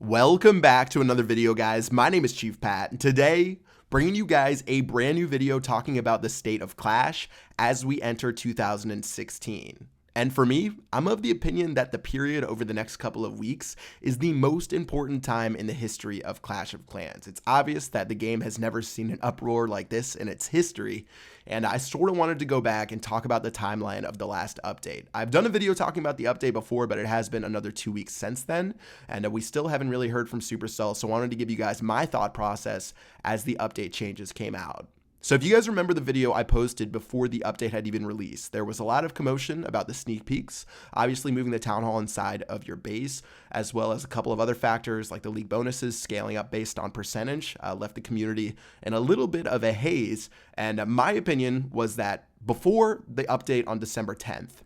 Welcome back to another video, guys. My name is Chief Pat, and today, bringing you guys a brand new video talking about the state of Clash as we enter 2016. And for me, I'm of the opinion that the period over the next couple of weeks is the most important time in the history of Clash of Clans. It's obvious that the game has never seen an uproar like this in its history, and I sort of wanted to go back and talk about the timeline of the last update. I've done a video talking about the update before, but it has been another 2 weeks since then, and we still haven't really heard from Supercell, so I wanted to give you guys my thought process as the update changes came out. So if you guys remember the video I posted before the update had even released, there was a lot of commotion about the sneak peeks, obviously moving the town hall inside of your base, as well as a couple of other factors like the league bonuses scaling up based on percentage, left the community in a little bit of a haze. And my opinion was that before the update on December 10th,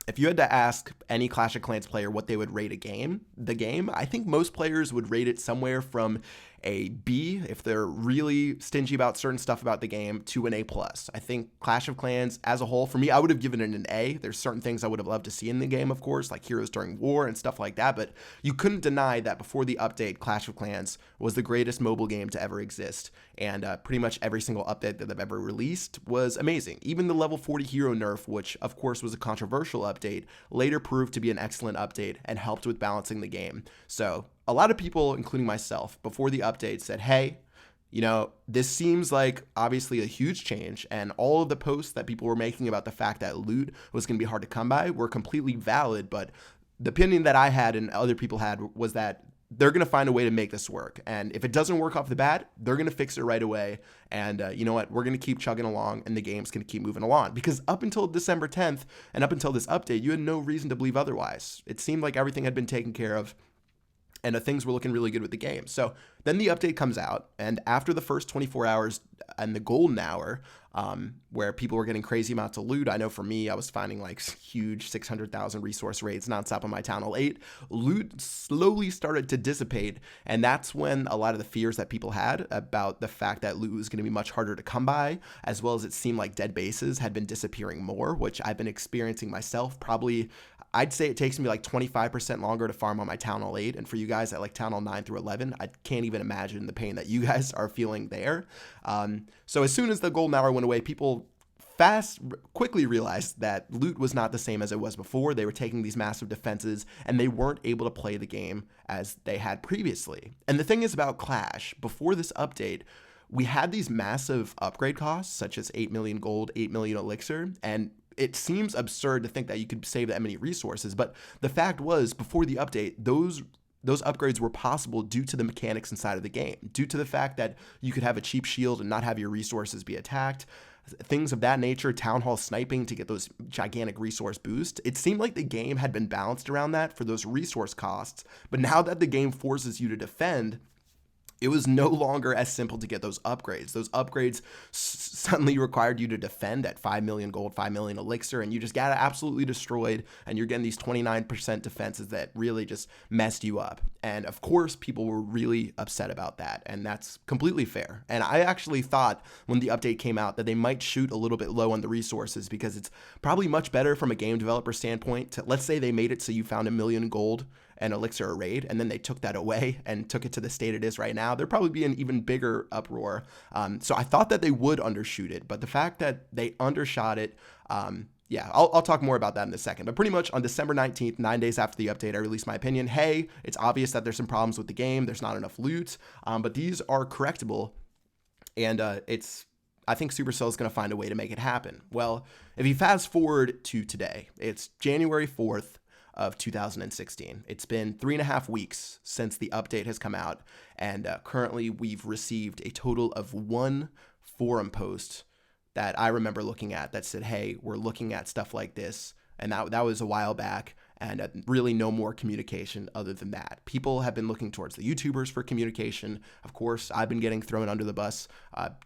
if you had to ask any Clash of Clans player what they would rate the game, I think most players would rate it somewhere from a B if they're really stingy about certain stuff about the game to an A+. I think Clash of Clans as a whole, for me, I would have given it an A. There's certain things I would have loved to see in the game, of course, like heroes during war and stuff like that, but you couldn't deny that before the update, Clash of Clans was the greatest mobile game to ever exist, and pretty much every single update that they've ever released was amazing. Even the level 40 hero nerf, which of course was a controversial update, later proved to be an excellent update and helped with balancing the game. So a lot of people, including myself, before the update said, hey, this seems like obviously a huge change, and all of the posts that people were making about the fact that loot was going to be hard to come by were completely valid, but the opinion that I had and other people had was that they're going to find a way to make this work, and if it doesn't work off the bat, they're going to fix it right away, and you know what, we're going to keep chugging along, and the game's going to keep moving along, because up until December 10th, and up until this update, you had no reason to believe otherwise. It seemed like everything had been taken care of, and things were looking really good with the game. So then the update comes out, and after the first 24 hours and the golden hour, where people were getting crazy amounts of loot, I know for me, I was finding like huge 600,000 resource raids nonstop on my Town Hall 8. Loot slowly started to dissipate, and that's when a lot of the fears that people had about the fact that loot was going to be much harder to come by, as well as it seemed like dead bases had been disappearing more, which I've been experiencing myself. Probably, I'd say it takes me like 25% longer to farm on my Town Hall 8, and for you guys at like Town Hall 9 through 11, I can't even imagine the pain that you guys are feeling there. So as soon as the golden hour went away, people quickly realized that loot was not the same as it was before. They were taking these massive defenses, and they weren't able to play the game as they had previously. And the thing is about Clash, before this update, we had these massive upgrade costs, such as 8 million gold, 8 million elixir, and it seems absurd to think that you could save that many resources, but the fact was, before the update, those upgrades were possible due to the mechanics inside of the game, due to the fact that you could have a cheap shield and not have your resources be attacked, things of that nature, town hall sniping to get those gigantic resource boosts. It seemed like the game had been balanced around that for those resource costs, but now that the game forces you to defend, it was no longer as simple to get those upgrades. Those upgrades suddenly required you to defend at 5 million gold, 5 million elixir, and you just got absolutely destroyed, and you're getting these 29% defenses that really just messed you up. And of course, people were really upset about that, and that's completely fair. And I actually thought when the update came out that they might shoot a little bit low on the resources, because it's probably much better from a game developer standpoint to, let's say they made it so you found 1 million gold and elixir a raid, and then they took that away and took it to the state it is right now, there'd probably be an even bigger uproar. So I thought that they would undershoot it, but the fact that they undershot it, yeah, I'll talk more about that in a second. But pretty much on December 19th, 9 days after the update, I released my opinion. Hey, it's obvious that there's some problems with the game. There's not enough loot, but these are correctable, and I think Supercell is going to find a way to make it happen. Well, if you fast forward to today, it's January 4th, of 2016. It's been 3.5 weeks since the update has come out, and currently we've received a total of 1 forum post that I remember looking at that said, hey, we're looking at stuff like this, and that was a while back, and really no more communication other than that. People have been looking towards the YouTubers for communication. Of course, I've been getting thrown under the bus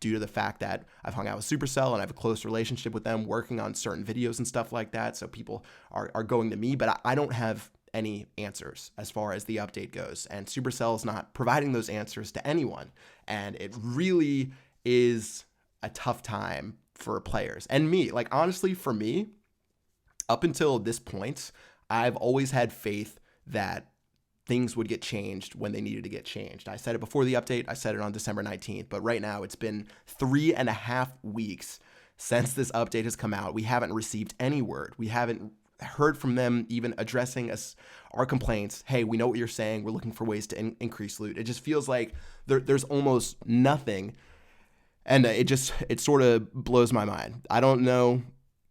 due to the fact that I've hung out with Supercell and I have a close relationship with them, working on certain videos and stuff like that, so people are going to me, but I don't have any answers as far as the update goes, and Supercell is not providing those answers to anyone, and it really is a tough time for players. And me, like honestly, for me, up until this point, I've always had faith that things would get changed when they needed to get changed. I said it before the update. I said it on December 19th, but right now it's been 3.5 weeks since this update has come out. We haven't received any word. We haven't heard from them even addressing us, our complaints. Hey, we know what you're saying. We're looking for ways to increase loot. It just feels like there's almost nothing. And it sort of blows my mind. I don't know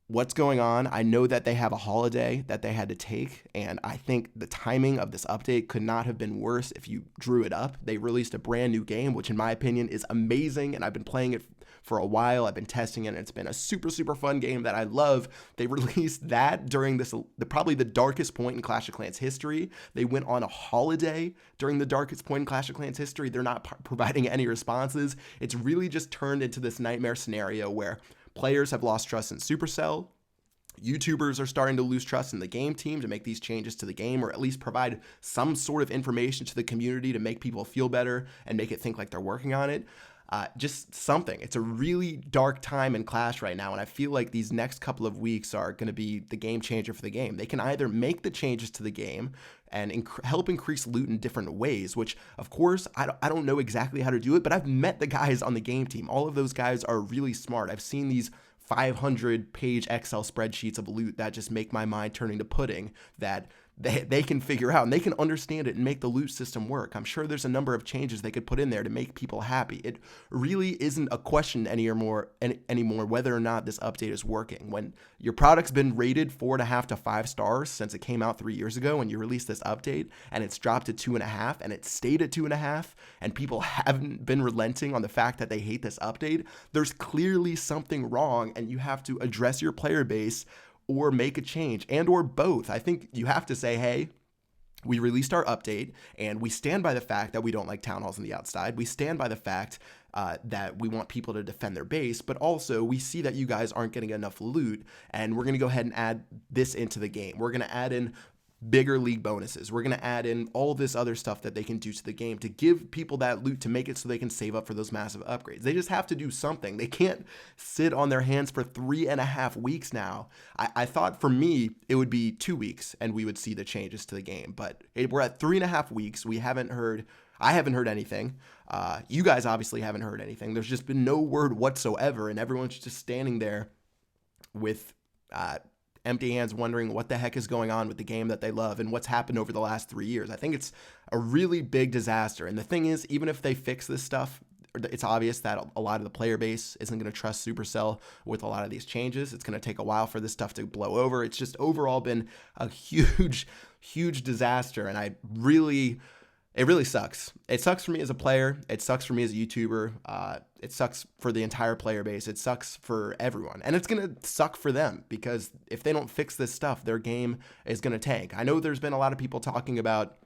what's going on. I know that they have a holiday that they had to take, and I think the timing of this update could not have been worse if you drew it up. They released a brand new game, which in my opinion is amazing, and I've been playing it for a while. I've been testing it, and it's been a super, super fun game that I love. They released that during probably the darkest point in Clash of Clans history. They went on a holiday during the darkest point in Clash of Clans history. They're not providing any responses. It's really just turned into this nightmare scenario where players have lost trust in Supercell. YouTubers are starting to lose trust in the game team to make these changes to the game, or at least provide some sort of information to the community to make people feel better and make it think like they're working on it. Just something. It's a really dark time in Clash right now, and I feel like these next couple of weeks are going to be the game changer for the game. They can either make the changes to the game and help increase loot in different ways, which, of course, I don't know exactly how to do it, but I've met the guys on the game team. All of those guys are really smart. I've seen these 500-page Excel spreadsheets of loot that just make my mind turn into pudding that they can figure out, and they can understand it and make the loot system work. I'm sure there's a number of changes they could put in there to make people happy. It really isn't a question anymore whether or not this update is working. When your product's been rated 4.5 to 5 stars since it came out 3 years ago, and you released this update, and it's dropped to 2.5, and it stayed at 2.5, and people haven't been relenting on the fact that they hate this update, there's clearly something wrong, and you have to address your player base or make a change, and or both. I think you have to say, hey, we released our update, and we stand by the fact that we don't like town halls on the outside. We stand by the fact that we want people to defend their base, but also we see that you guys aren't getting enough loot, and we're going to go ahead and add this into the game. We're going to add in bigger league bonuses. We're going to add in all this other stuff that they can do to the game to give people that loot to make it so they can save up for those massive upgrades. They just have to do something. They can't sit on their hands for 3.5 weeks now. I thought for me, it would be 2 weeks and we would see the changes to the game, but we're at 3.5 weeks. I haven't heard anything. You guys obviously haven't heard anything. There's just been no word whatsoever, and everyone's just standing there with, empty hands, wondering what the heck is going on with the game that they love and what's happened over the last 3 years. I think it's a really big disaster. And the thing is, even if they fix this stuff, it's obvious that a lot of the player base isn't going to trust Supercell with a lot of these changes. It's going to take a while for this stuff to blow over. It's just overall been a huge, huge disaster. And it really sucks. It sucks for me as a player. It sucks for me as a YouTuber. It sucks for the entire player base. It sucks for everyone. And it's going to suck for them, because if they don't fix this stuff, their game is going to tank. I know there's been a lot of people talking about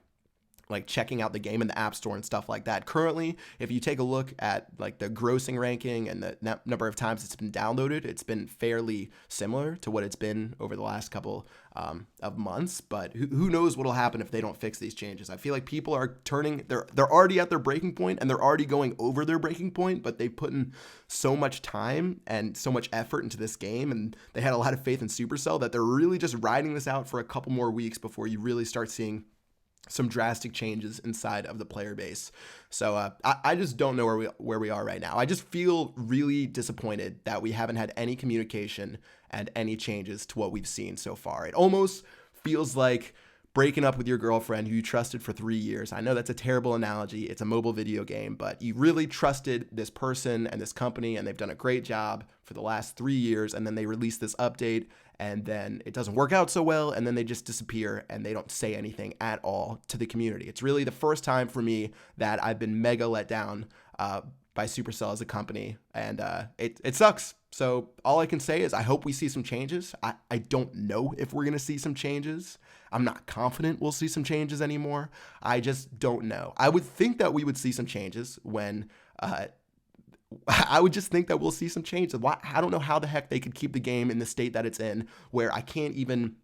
like checking out the game in the App Store and stuff like that. Currently, if you take a look at like the grossing ranking and the number of times it's been downloaded, it's been fairly similar to what it's been over the last couple of months. But who knows what'll happen if they don't fix these changes. I feel like people are they're already at their breaking point, and they're already going over their breaking point, but they put in so much time and so much effort into this game, and they had a lot of faith in Supercell that they're really just riding this out for a couple more weeks before you really start seeing some drastic changes inside of the player base. So I just don't know where we are right now. I just feel really disappointed that we haven't had any communication and any changes to what we've seen so far. It almost feels like breaking up with your girlfriend who you trusted for 3 years. I know that's a terrible analogy. It's a mobile video game, but you really trusted this person and this company, and they've done a great job for the last 3 years, and then they release this update, and then it doesn't work out so well, and then they just disappear, and they don't say anything at all to the community. It's really the first time for me that I've been mega let down by Supercell as a company, and it sucks. So all I can say is I hope we see some changes. I don't know if we're going to see some changes. I'm not confident we'll see some changes anymore. I just don't know. I would think that we would see some changes when I would just think that we'll see some changes. I don't know how the heck they could keep the game in the state that it's in, where I can't even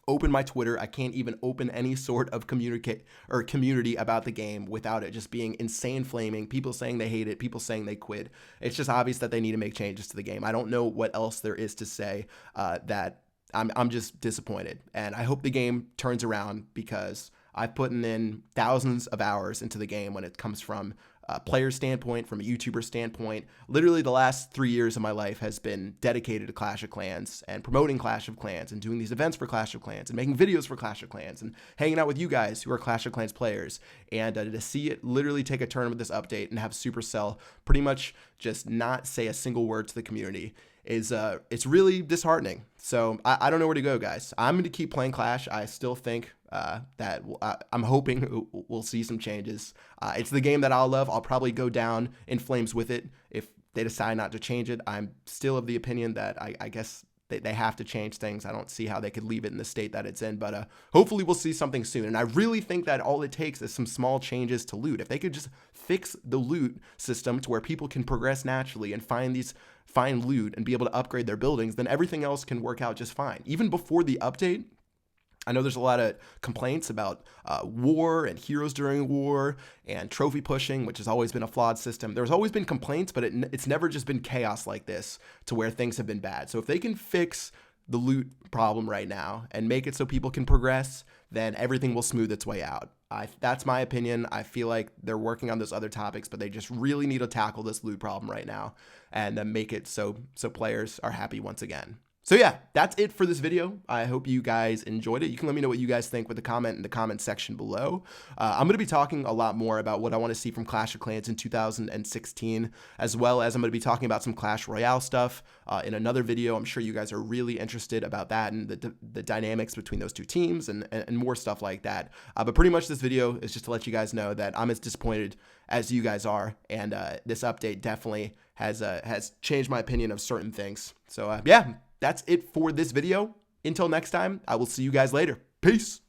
open my Twitter. I can't even open any sort of community about the game without it just being insane flaming, people saying they hate it, people saying they quit. It's just obvious that they need to make changes to the game. I don't know what else there is to say. That I'm just disappointed, and I hope the game turns around, because I've put in thousands of hours into the game when it comes from a player standpoint, from a YouTuber standpoint. Literally the last 3 years of my life has been dedicated to Clash of Clans and promoting Clash of Clans and doing these events for Clash of Clans and making videos for Clash of Clans and hanging out with you guys who are Clash of Clans players. And to see it literally take a turn with this update and have Supercell pretty much just not say a single word to the community is it's really disheartening. So I don't know where to go, guys. I'm going to keep playing Clash. I still think that I'm hoping we'll see some changes. It's the game that I'll love. I'll probably go down in flames with it if they decide not to change it. I'm still of the opinion that I guess they have to change things. I don't see how they could leave it in the state that it's in, but hopefully we'll see something soon. And I really think that all it takes is some small changes to loot. If they could just fix the loot system to where people can progress naturally and find loot and be able to upgrade their buildings, then everything else can work out just fine. Even before the update, I know there's a lot of complaints about war and heroes during war and trophy pushing, which has always been a flawed system. There's always been complaints, but it's never just been chaos like this to where things have been bad. So if they can fix the loot problem right now and make it so people can progress, then everything will smooth its way out. That's my opinion. I feel like they're working on those other topics, but they just really need to tackle this loot problem right now and make it so players are happy once again. So yeah, that's it for this video. I hope you guys enjoyed it. You can let me know what you guys think with a comment in the comment section below. I'm going to be talking a lot more about what I want to see from Clash of Clans in 2016, as well as I'm going to be talking about some Clash Royale stuff in another video. I'm sure you guys are really interested about that and the dynamics between those two teams and more stuff like that. But pretty much this video is just to let you guys know that I'm as disappointed as you guys are, and this update definitely has changed my opinion of certain things. So yeah. That's it for this video. Until next time, I will see you guys later. Peace.